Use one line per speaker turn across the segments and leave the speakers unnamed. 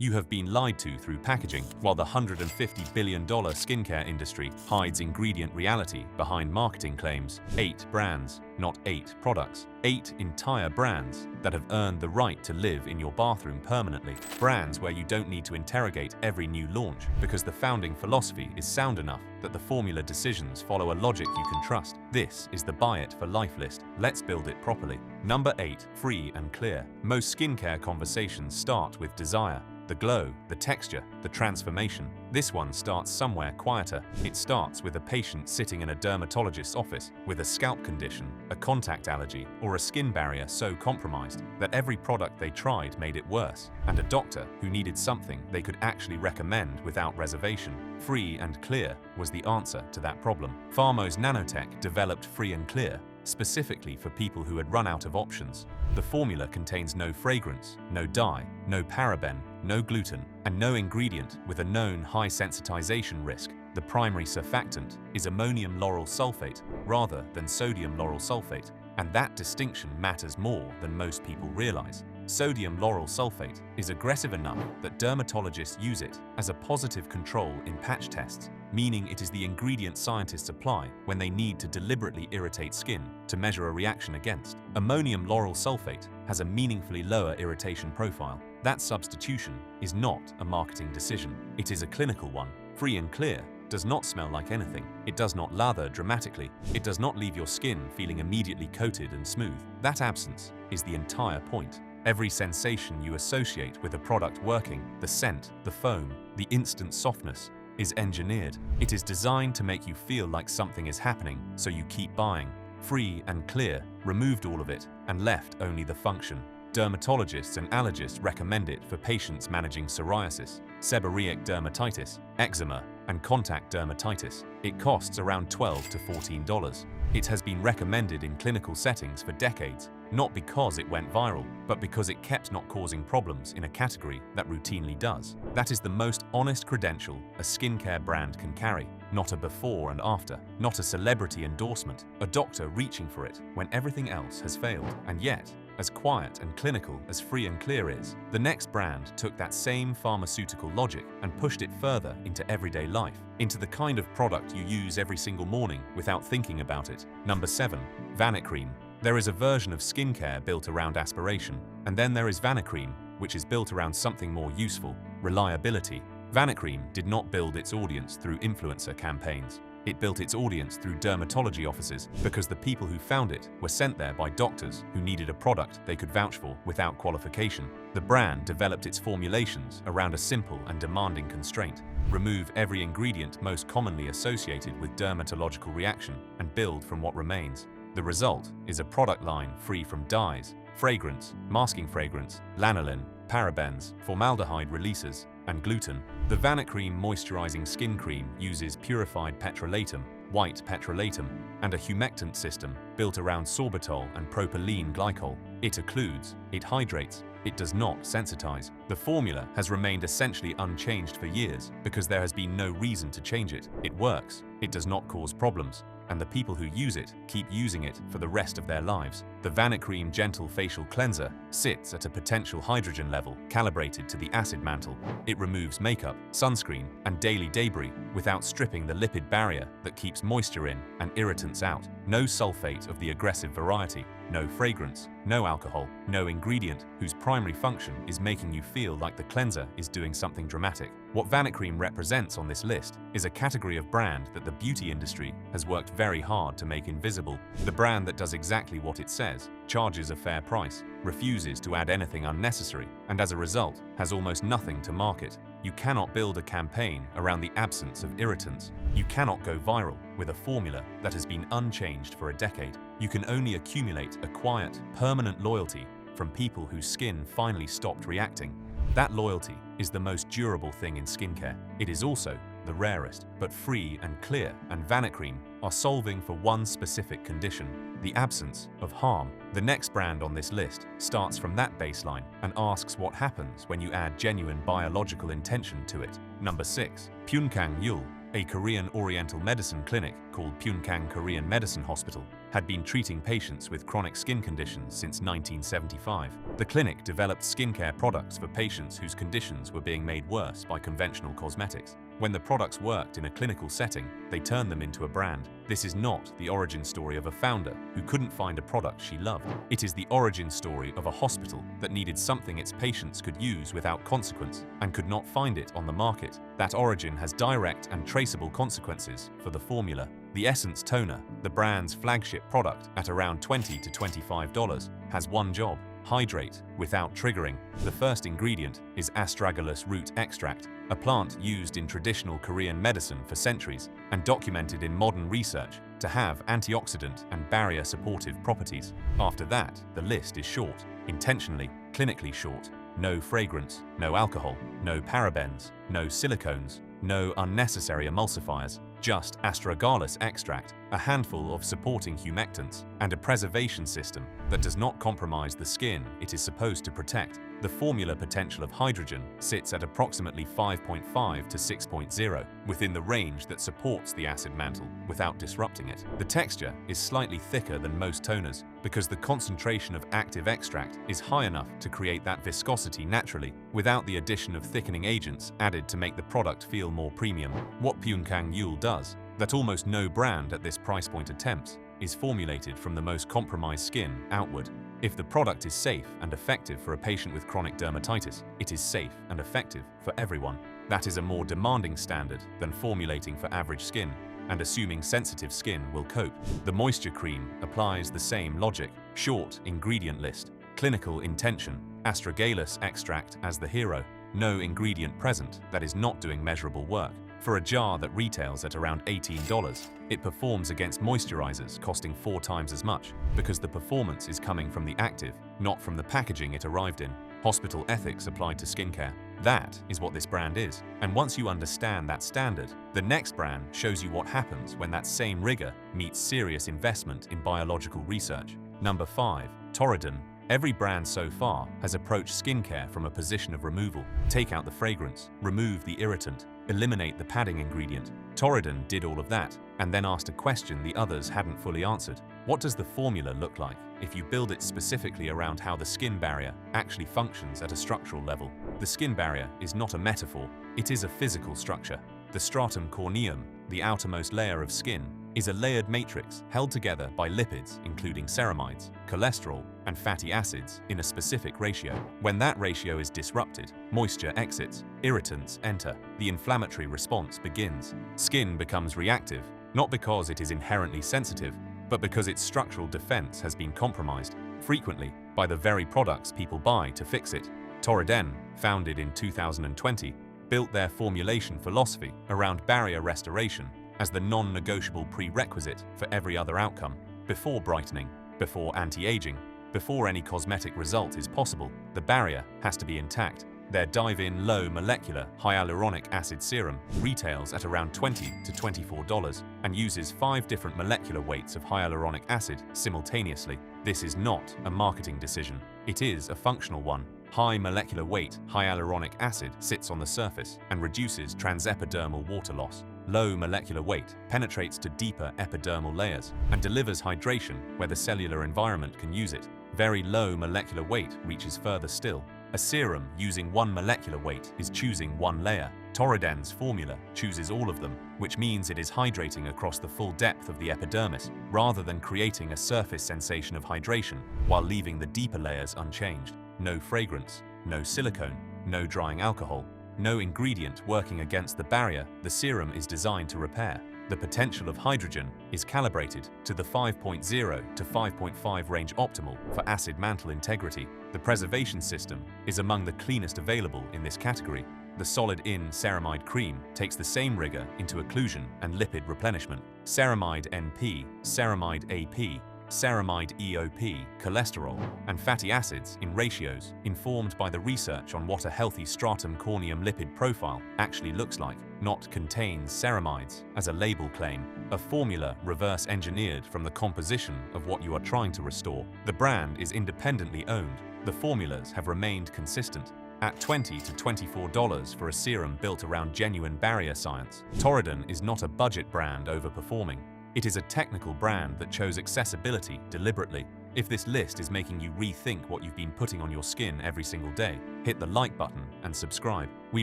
You have been lied to through packaging, while the $150 billion skincare industry hides ingredient reality behind marketing claims. 8 brands, not 8 products. 8 entire brands that have earned the right to live in your bathroom permanently. Brands where you don't need to interrogate every new launch because the founding philosophy is sound enough that the formula decisions follow a logic you can trust. This is the Buy It for Life list. Let's build it properly. Number 8. Free and clear. Most skincare conversations start with desire. The glow, the texture, the transformation. This one starts somewhere quieter. It starts with a patient sitting in a dermatologist's office with a scalp condition, a contact allergy, or a skin barrier so compromised that every product they tried made it worse, and a doctor who needed something they could actually recommend without reservation. Free and clear was the answer to that problem. Pharmo's nanotech developed Free and Clear specifically for people who had run out of options. The formula contains no fragrance, no dye, no paraben, no gluten, and no ingredient with a known high sensitization risk. The primary surfactant is ammonium lauryl sulfate rather than sodium lauryl sulfate, and that distinction matters more than most people realize. Sodium lauryl sulfate is aggressive enough that dermatologists use it as a positive control in patch tests, meaning it is the ingredient scientists apply when they need to deliberately irritate skin to measure a reaction against. Ammonium lauryl sulfate has a meaningfully lower irritation profile. That substitution is not a marketing decision. It is a clinical one. Free and Clear does not smell like anything. It does not lather dramatically. It does not leave your skin feeling immediately coated and smooth. That absence is the entire point. Every sensation you associate with a product working, the scent, the foam, the instant softness, is engineered. It is designed to make you feel like something is happening, so you keep buying. Free and Clear removed all of it and left only the function. Dermatologists and allergists recommend it for patients managing psoriasis, seborrheic dermatitis, eczema, and contact dermatitis. It costs around $12 to $14. It has been recommended in clinical settings for decades, not because it went viral, but because it kept not causing problems in a category that routinely does. That is the most honest credential a skincare brand can carry. Not a before and after, not a celebrity endorsement, a doctor reaching for it when everything else has failed. And yet, as quiet and clinical as Free and Clear is, the next brand took that same pharmaceutical logic and pushed it further into everyday life, into the kind of product you use every single morning without thinking about it. Number 7. Vanicream. There is a version of skincare built around aspiration, and then there is Vanicream, which is built around something more useful: reliability. Vanicream did not build its audience through influencer campaigns. It built its audience through dermatology offices because the people who found it were sent there by doctors who needed a product they could vouch for without qualification. The brand developed its formulations around a simple and demanding constraint: remove every ingredient most commonly associated with dermatological reaction and build from what remains. The result is a product line free from dyes, fragrance, masking fragrance, lanolin, parabens, formaldehyde releases, and gluten. The Vanicream moisturizing skin cream uses purified petrolatum, white petrolatum, and a humectant system built around sorbitol and propylene glycol. It occludes, it hydrates, it does not sensitize. The formula has remained essentially unchanged for years because there has been no reason to change it. It works, it does not cause problems, and the people who use it keep using it for the rest of their lives. The Vanicream Gentle Facial Cleanser sits at a potential hydrogen level calibrated to the acid mantle. It removes makeup, sunscreen, and daily debris without stripping the lipid barrier that keeps moisture in and irritants out. No sulfate of the aggressive variety, no fragrance, no alcohol, no ingredient whose primary function is making you feel like the cleanser is doing something dramatic. What Vanicream represents on this list is a category of brand that the beauty industry has worked very hard to make invisible. The brand that does exactly what it says, charges a fair price, refuses to add anything unnecessary, and as a result, has almost nothing to market. You cannot build a campaign around the absence of irritants. You cannot go viral with a formula that has been unchanged for a decade. You can only accumulate a quiet, permanent loyalty from people whose skin finally stopped reacting. That loyalty is the most durable thing in skincare. It is also the rarest, but Free and Clear and Vanicream are solving for one specific condition: the absence of harm. The next brand on this list starts from that baseline and asks what happens when you add genuine biological intention to it. Number 6. Pyeongchang Yul, a Korean Oriental medicine clinic called Pyeongchang Korean Medicine Hospital, had been treating patients with chronic skin conditions since 1975. The clinic developed skincare products for patients whose conditions were being made worse by conventional cosmetics. When the products worked in a clinical setting, they turned them into a brand. This is not the origin story of a founder who couldn't find a product she loved. It is the origin story of a hospital that needed something its patients could use without consequence and could not find it on the market. That origin has direct and traceable consequences for the formula. The Essence Toner, the brand's flagship product at around $20 to $25, has one job: hydrate without triggering. The first ingredient is astragalus root extract, a plant used in traditional Korean medicine for centuries and documented in modern research to have antioxidant and barrier-supportive properties. After that, the list is short, intentionally, clinically short. No fragrance, no alcohol, no parabens, no silicones, no unnecessary emulsifiers, just astragalus extract, a handful of supporting humectants, and a preservation system that does not compromise the skin it is supposed to protect. The formula potential of hydrogen sits at approximately 5.5 to 6.0, within the range that supports the acid mantle without disrupting it. The texture is slightly thicker than most toners because the concentration of active extract is high enough to create that viscosity naturally without the addition of thickening agents added to make the product feel more premium. What Pyeongkang Yul does, that almost no brand at this price point attempts, is formulated from the most compromised skin outward. If the product is safe and effective for a patient with chronic dermatitis, it is safe and effective for everyone. That is a more demanding standard than formulating for average skin and assuming sensitive skin will cope. The moisture cream applies the same logic. Short ingredient list, clinical intention, astragalus extract as the hero, no ingredient present that is not doing measurable work. For a jar that retails at around $18, it performs against moisturizers costing 4 times as much because the performance is coming from the active, not from the packaging it arrived in. Hospital ethics applied to skincare. That is what this brand is. And once you understand that standard, the next brand shows you what happens when that same rigor meets serious investment in biological research. Number 5. Torridon. Every brand so far has approached skincare from a position of removal. Take out the fragrance, remove the irritant, eliminate the padding ingredient. Torridon did all of that and then asked a question the others hadn't fully answered. What does the formula look like if you build it specifically around how the skin barrier actually functions at a structural level? The skin barrier is not a metaphor, it is a physical structure. The stratum corneum, the outermost layer of skin, is a layered matrix held together by lipids including ceramides, cholesterol, and fatty acids in a specific ratio. When that ratio is disrupted, moisture exits, irritants enter, the inflammatory response begins. Skin becomes reactive, not because it is inherently sensitive, but because its structural defense has been compromised, frequently by the very products people buy to fix it. Torridon, founded in 2020, built their formulation philosophy around barrier restoration as the non-negotiable prerequisite for every other outcome. Before brightening, before anti-aging, before any cosmetic result is possible, the barrier has to be intact. Their dive-in low molecular hyaluronic acid serum retails at around $20 to $24 and uses 5 different molecular weights of hyaluronic acid simultaneously. This is not a marketing decision. It is a functional one. High molecular weight hyaluronic acid sits on the surface and reduces transepidermal water loss. Low molecular weight penetrates to deeper epidermal layers and delivers hydration where the cellular environment can use it. Very low molecular weight reaches further still. A serum using 1 molecular weight is choosing 1 layer. Torridon's formula chooses all of them, which means it is hydrating across the full depth of the epidermis, rather than creating a surface sensation of hydration while leaving the deeper layers unchanged. No fragrance, no silicone, no drying alcohol, no ingredient working against the barrier the serum is designed to repair. The potential of hydrogen is calibrated to the 5.0 to 5.5 range optimal for acid mantle integrity. The preservation system is among the cleanest available in this category. The solid-in ceramide cream takes the same rigor into occlusion and lipid replenishment. Ceramide NP, ceramide AP, ceramide EOP, cholesterol, and fatty acids in ratios informed by the research on what a healthy stratum corneum lipid profile actually looks like, not contains ceramides as a label claim, a formula reverse engineered from the composition of what you are trying to restore. The brand is independently owned. The formulas have remained consistent. At $20 to $24 for a serum built around genuine barrier science, Torridon is not a budget brand overperforming. It is a technical brand that chose accessibility deliberately. If this list is making you rethink what you've been putting on your skin every single day, hit the like button and subscribe. We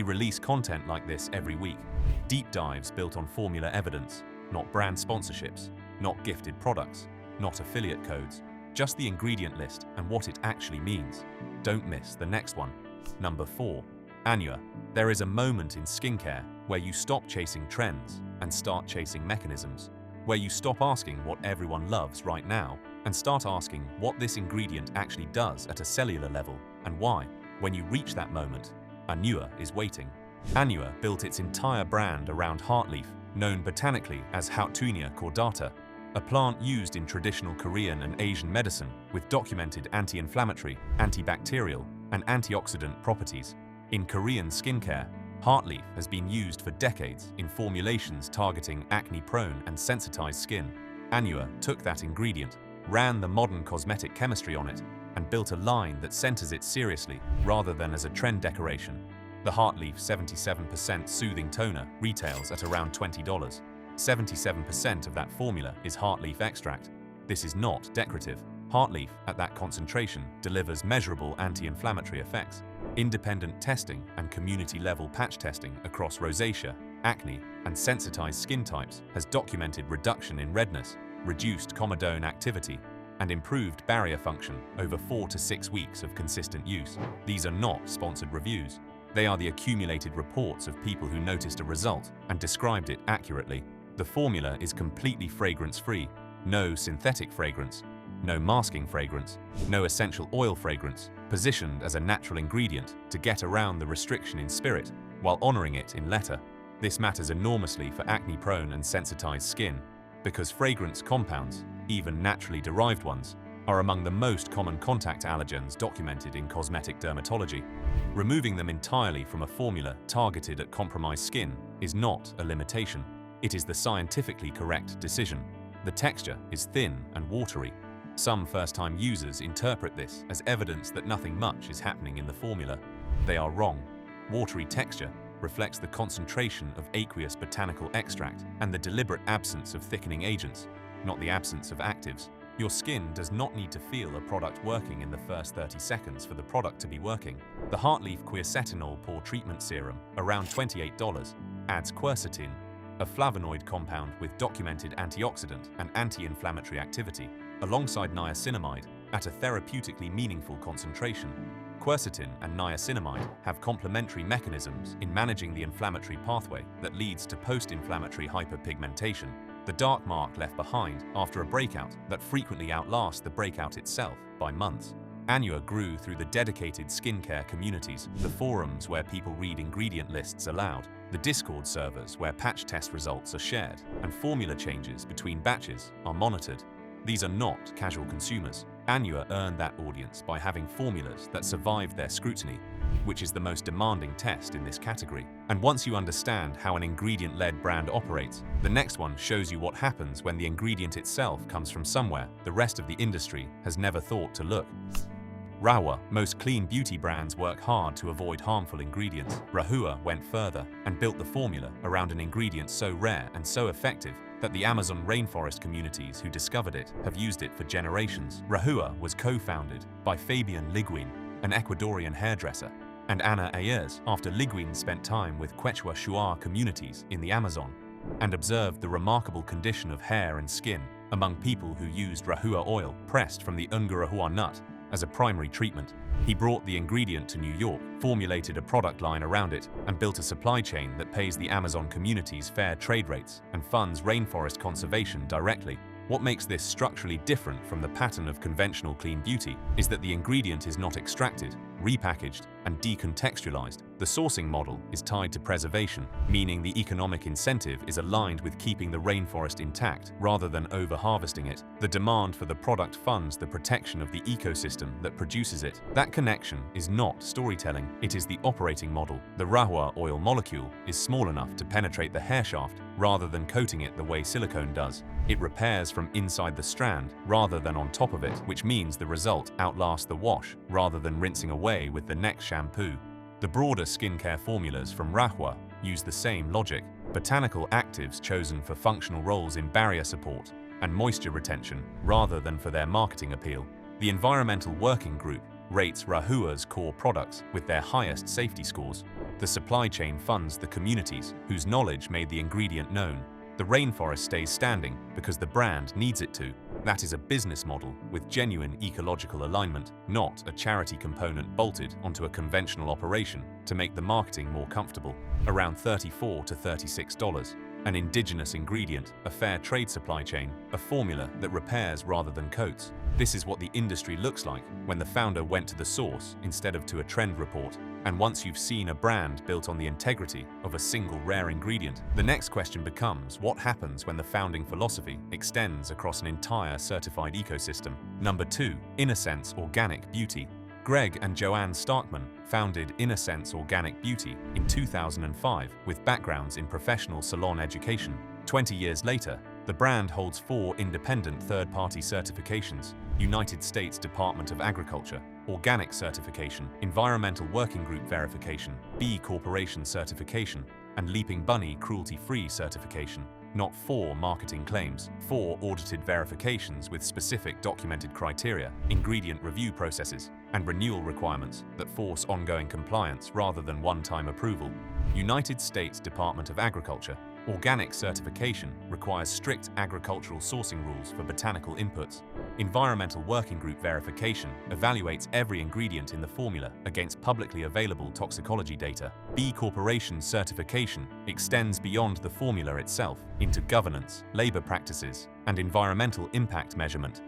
release content like this every week. Deep dives built on formula evidence, not brand sponsorships, not gifted products, not affiliate codes, just the ingredient list and what it actually means. Don't miss the next one. Number 4. Anua. There is a moment in skincare where you stop chasing trends and start chasing mechanisms, where you stop asking what everyone loves right now and start asking what this ingredient actually does at a cellular level and why. When you reach that moment, Anua is waiting. Anua built its entire brand around heartleaf, known botanically as Houtunia cordata, a plant used in traditional Korean and Asian medicine with documented anti-inflammatory, antibacterial, and antioxidant properties. In Korean skincare, heartleaf has been used for decades in formulations targeting acne-prone and sensitized skin. Anua took that ingredient, ran the modern cosmetic chemistry on it, and built a line that centers it seriously rather than as a trend decoration. The Heartleaf 77% Soothing Toner retails at around $20. 77% of that formula is heartleaf extract. This is not decorative. Heartleaf, at that concentration, delivers measurable anti-inflammatory effects. Independent testing and community-level patch testing across rosacea, acne, and sensitized skin types has documented reduction in redness, reduced comedone activity, and improved barrier function over 4 to 6 weeks of consistent use. These are not sponsored reviews. They are the accumulated reports of people who noticed a result and described it accurately. The formula is completely fragrance-free, no synthetic fragrance, no masking fragrance, no essential oil fragrance, positioned as a natural ingredient to get around the restriction in spirit while honoring it in letter. This matters enormously for acne-prone and sensitized skin, because fragrance compounds, even naturally derived ones, are among the most common contact allergens documented in cosmetic dermatology. Removing them entirely from a formula targeted at compromised skin is not a limitation. It is the scientifically correct decision. The texture is thin and watery. Some first-time users interpret this as evidence that nothing much is happening in the formula. They are wrong. Watery texture reflects the concentration of aqueous botanical extract and the deliberate absence of thickening agents, not the absence of actives. Your skin does not need to feel a product working in the first 30 seconds for the product to be working. The Heartleaf Quercetinol Pore Treatment Serum, around $28, adds quercetin, a flavonoid compound with documented antioxidant and anti-inflammatory activity, alongside niacinamide at a therapeutically meaningful concentration. Quercetin and niacinamide have complementary mechanisms in managing the inflammatory pathway that leads to post-inflammatory hyperpigmentation, the dark mark left behind after a breakout that frequently outlasts the breakout itself by months. Anua grew through the dedicated skincare communities, the forums where people read ingredient lists aloud, the Discord servers where patch test results are shared, and formula changes between batches are monitored. These are not casual consumers. Anua earned that audience by having formulas that survived their scrutiny, which is the most demanding test in this category. And once you understand how an ingredient-led brand operates, the next one shows you what happens when the ingredient itself comes from somewhere the rest of the industry has never thought to look. Rahua. Most clean beauty brands work hard to avoid harmful ingredients. Rahua went further and built the formula around an ingredient so rare and so effective that the Amazon rainforest communities who discovered it have used it for generations. Rahua was co-founded by Fabian Liguin, an Ecuadorian hairdresser, and Ana Ayers after Liguin spent time with Quechua Shuar communities in the Amazon and observed the remarkable condition of hair and skin among people who used Rahua oil pressed from the Ungurahua nut as a primary treatment. He brought the ingredient to New York, formulated a product line around it, and built a supply chain that pays the Amazon community's fair trade rates and funds rainforest conservation directly. What makes this structurally different from the pattern of conventional clean beauty is that the ingredient is not extracted, repackaged, and decontextualized. The sourcing model is tied to preservation, meaning the economic incentive is aligned with keeping the rainforest intact rather than over-harvesting it. The demand for the product funds the protection of the ecosystem that produces it. That connection is not storytelling, it is the operating model. The Rahua oil molecule is small enough to penetrate the hair shaft rather than coating it the way silicone does. It repairs from inside the strand rather than on top of it, which means the result outlasts the wash rather than rinsing away with the next shampoo. The broader skincare formulas from Rahua use the same logic: botanical actives chosen for functional roles in barrier support and moisture retention rather than for their marketing appeal. The Environmental Working Group rates Rahua's core products with their highest safety scores. The supply chain funds the communities whose knowledge made the ingredient known. The rainforest stays standing because the brand needs it to. That is a business model with genuine ecological alignment, not a charity component bolted onto a conventional operation to make the marketing more comfortable. Around $34 to $36. An indigenous ingredient, a fair trade supply chain, a formula that repairs rather than coats. This is what the industry looks like when the founder went to the source instead of to a trend report. And once you've seen a brand built on the integrity of a single rare ingredient, the next question becomes, what happens when the founding philosophy extends across an entire certified ecosystem? Number 2, Innocence Organic Beauty. Greg and Joanne Starkman founded Innocence Organic Beauty in 2005 with backgrounds in professional salon education. 20 years later, the brand holds 4 independent third-party certifications: United States Department of Agriculture, Organic Certification, Environmental Working Group Verification, B Corporation Certification, and Leaping Bunny Cruelty-Free Certification. Not 4 marketing claims, 4 audited verifications with specific documented criteria, ingredient review processes, and renewal requirements that force ongoing compliance rather than one-time approval. United States Department of Agriculture. Organic certification requires strict agricultural sourcing rules for botanical inputs. Environmental Working Group Verification evaluates every ingredient in the formula against publicly available toxicology data. B Corporation certification extends beyond the formula itself into governance, labor practices, and environmental impact measurement.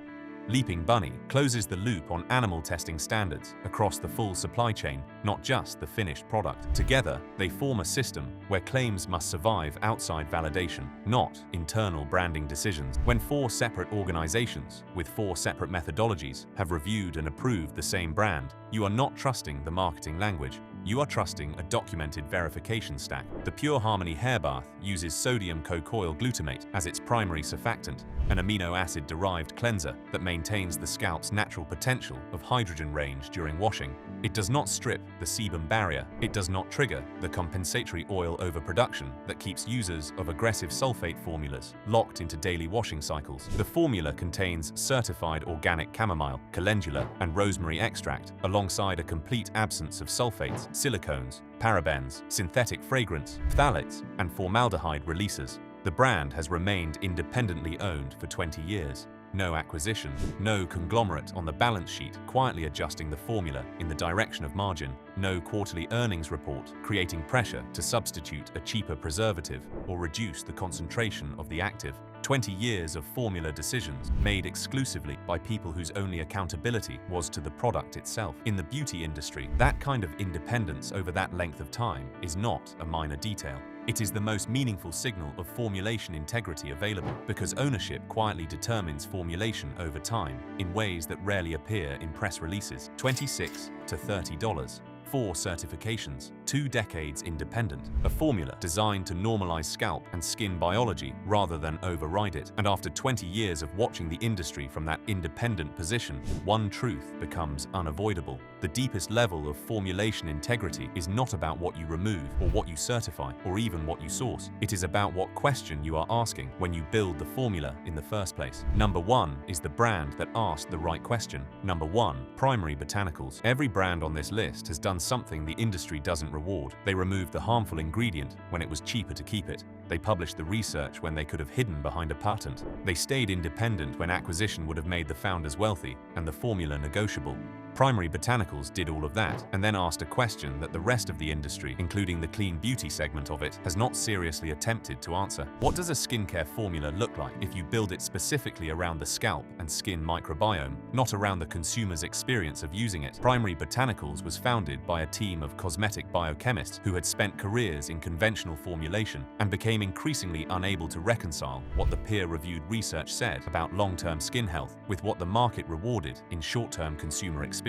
Leaping Bunny closes the loop on animal testing standards across the full supply chain, not just the finished product. Together, they form a system where claims must survive outside validation, not internal branding decisions. When 4 separate organizations with 4 separate methodologies have reviewed and approved the same brand, you are not trusting the marketing language. You are trusting a documented verification stack. The Pure Harmony hair bath uses sodium cocoyl glutamate as its primary surfactant, an amino acid-derived cleanser that maintains the scalp's natural potential of hydrogen range during washing. It does not strip the sebum barrier. It does not trigger the compensatory oil overproduction that keeps users of aggressive sulfate formulas locked into daily washing cycles. The formula contains certified organic chamomile, calendula, and rosemary extract, alongside a complete absence of sulfates, silicones, parabens, synthetic fragrance, phthalates, and formaldehyde releases. The brand has remained independently owned for 20 years. No acquisition, no conglomerate on the balance sheet quietly adjusting the formula in the direction of margin, no quarterly earnings report creating pressure to substitute a cheaper preservative or reduce the concentration of the active. 20 years of formula decisions made exclusively by people whose only accountability was to the product itself. In the beauty industry, that kind of independence over that length of time is not a minor detail. It is the most meaningful signal of formulation integrity available, because ownership quietly determines formulation over time in ways that rarely appear in press releases. $26 to $30. 4 certifications, 2 decades independent, a formula designed to normalize scalp and skin biology rather than override it. And after 20 years of watching the industry from that independent position, one truth becomes unavoidable. The deepest level of formulation integrity is not about what you remove or what you certify or even what you source. It is about what question you are asking when you build the formula in the first place. Number 1 is the brand that asked the right question. Number 1, Primary Botanicals. Every brand on this list has done something the industry doesn't reward. They removed the harmful ingredient when it was cheaper to keep it. They published the research when they could have hidden behind a patent. They stayed independent when acquisition would have made the founders wealthy and the formula negotiable. Primary Botanicals did all of that and then asked a question that the rest of the industry, including the clean beauty segment of it, has not seriously attempted to answer. What does a skincare formula look like if you build it specifically around the scalp and skin microbiome, not around the consumer's experience of using it? Primary Botanicals was founded by a team of cosmetic biochemists who had spent careers in conventional formulation and became increasingly unable to reconcile what the peer-reviewed research said about long-term skin health with what the market rewarded in short-term consumer experience.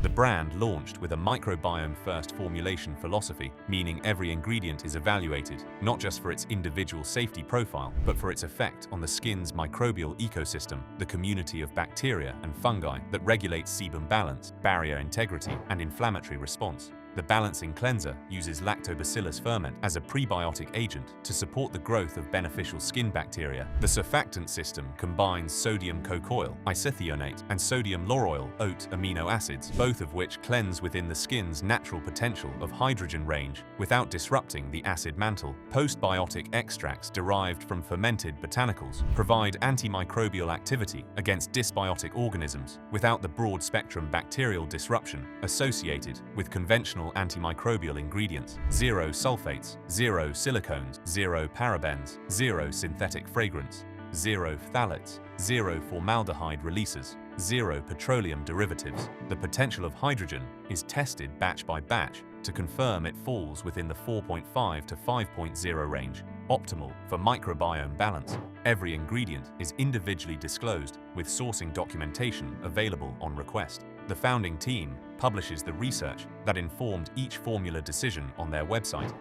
The brand launched with a microbiome-first formulation philosophy, meaning every ingredient is evaluated not just for its individual safety profile, but for its effect on the skin's microbial ecosystem, the community of bacteria and fungi that regulates sebum balance, barrier integrity, and inflammatory response. The balancing cleanser uses lactobacillus ferment as a prebiotic agent to support the growth of beneficial skin bacteria. The surfactant system combines sodium cocoyl, isethionate, and sodium lauryl oat amino acids, both of which cleanse within the skin's natural potential of hydrogen range without disrupting the acid mantle. Postbiotic extracts derived from fermented botanicals provide antimicrobial activity against dysbiotic organisms without the broad-spectrum bacterial disruption associated with conventional antimicrobial ingredients. Zero sulfates, zero silicones, zero parabens, zero synthetic fragrance, zero phthalates, zero formaldehyde releases, zero petroleum derivatives. The potential of hydrogen is tested batch by batch to confirm it falls within the 4.5 to 5.0 range, optimal for microbiome balance. Every ingredient is individually disclosed with sourcing documentation available on request. The founding team publishes the research that informed each formula decision on their website,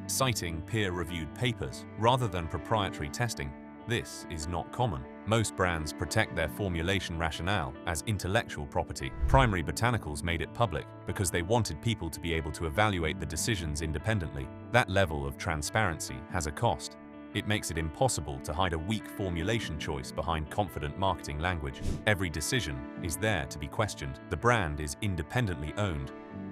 citing peer-reviewed papers rather than proprietary testing. This is not common. Most brands protect their formulation rationale as intellectual property. Primary Botanicals made it public because they wanted people to be able to evaluate the decisions independently. That level of transparency has a cost. It makes it impossible to hide a weak formulation choice behind confident marketing language. Every decision is there to be questioned. The brand is independently owned.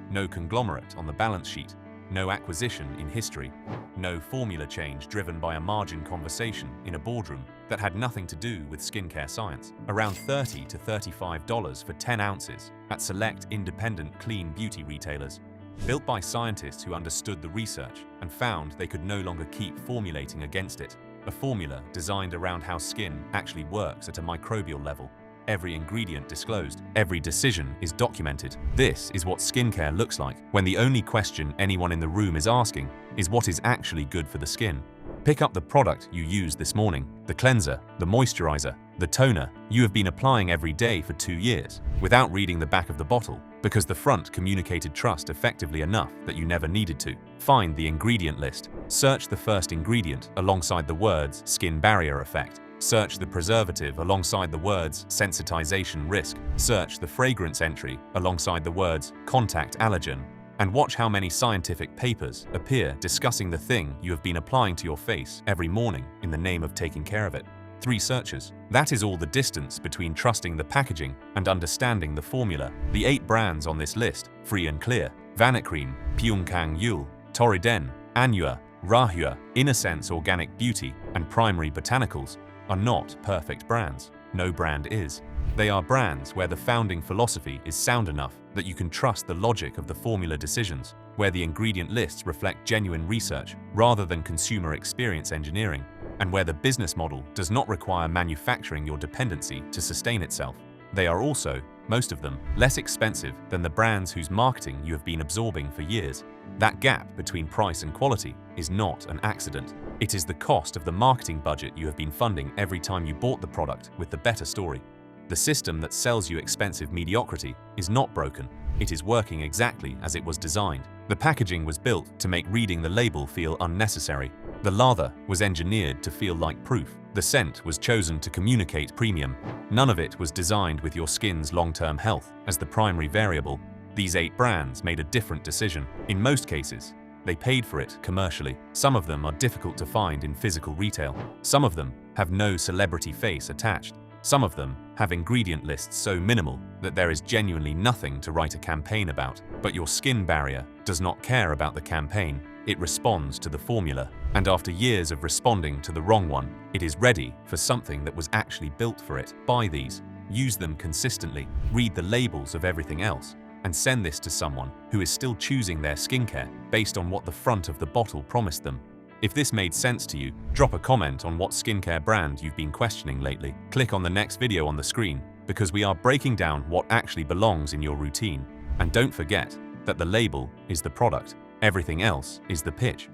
No conglomerate on the balance sheet. No acquisition in history. No formula change driven by a margin conversation in a boardroom that had nothing to do with skincare science. Around $30 to $35 for 10 ounces at select independent clean beauty retailers. Built by scientists who understood the research and found they could no longer keep formulating against it. A formula designed around how skin actually works at a microbial level. Every ingredient disclosed, every decision is documented. This is what skincare looks like when the only question anyone in the room is asking is what is actually good for the skin. Pick up the product you used this morning, the cleanser, the moisturizer, the toner you have been applying every day for 2 years, without reading the back of the bottle, because the front communicated trust effectively enough that you never needed to. Find the ingredient list. Search the first ingredient alongside the words skin barrier effect. Search the preservative alongside the words sensitization risk. Search the fragrance entry alongside the words contact allergen. And watch how many scientific papers appear discussing the thing you have been applying to your face every morning in the name of taking care of it. 3 searches. That is all the distance between trusting the packaging and understanding the formula. The 8 brands on this list, Free and Clear, Vanicream, Pyunkang Yul, Toriden, Anua, Rahua, Innocence Organic Beauty, and Primary Botanicals, are not perfect brands. No brand is. They are brands where the founding philosophy is sound enough that you can trust the logic of the formula decisions, where the ingredient lists reflect genuine research rather than consumer experience engineering, and where the business model does not require manufacturing your dependency to sustain itself. They are also, most of them, less expensive than the brands whose marketing you have been absorbing for years. That gap between price and quality is not an accident. It is the cost of the marketing budget you have been funding every time you bought the product with the better story. The system that sells you expensive mediocrity is not broken. It is working exactly as it was designed. The packaging was built to make reading the label feel unnecessary. The lather was engineered to feel like proof. The scent was chosen to communicate premium. None of it was designed with your skin's long-term health as the primary variable. These 8 brands made a different decision. In most cases, they paid for it commercially. Some of them are difficult to find in physical retail. Some of them have no celebrity face attached. Some of them have ingredient lists so minimal that there is genuinely nothing to write a campaign about. But your skin barrier does not care about the campaign. It responds to the formula. And after years of responding to the wrong one, it is ready for something that was actually built for it. Buy these. Use them consistently. Read the labels of everything else. And send this to someone who is still choosing their skincare based on what the front of the bottle promised them. If this made sense to you, drop a comment on what skincare brand you've been questioning lately. Click on the next video on the screen because we are breaking down what actually belongs in your routine. And don't forget that the label is the product. Everything else is the pitch.